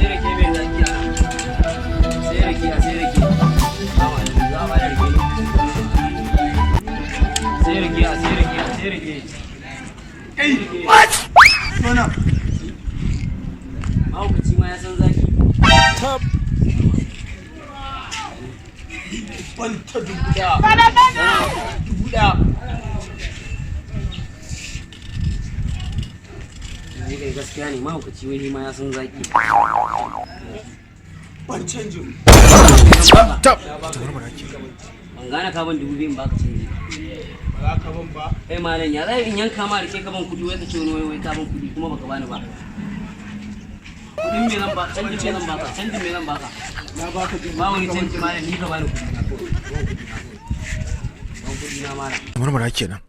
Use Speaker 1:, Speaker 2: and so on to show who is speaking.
Speaker 1: sai rake mai zaki sai rake sai rake za a ba da rake sai rake sai rake
Speaker 2: Hey, what? Mana.
Speaker 1: Haukachi ma ya san zaki.
Speaker 3: Tab.
Speaker 1: Kwanta dubu ɗaya. Dubu ɗaya. Ni kai gaskiya ne mahaukaci wani ma ya san zaki.
Speaker 2: Ban canjin.
Speaker 3: Tab.
Speaker 1: Ban gane ka ban 2,000 ba ka canji.
Speaker 2: Ba za ka ban ba.
Speaker 1: Kai malam ya zai in yanka ma rike ka ban kudi wai ka ce wai ka ban kudi kuma baka bani ba. Kudin me zan ba canjin me zan baka canjin me zan baka.
Speaker 2: Na baka jin.
Speaker 1: Ba wani canji malam ni ka bani kudi. Ban kudi na malam.
Speaker 3: Murmura kenan.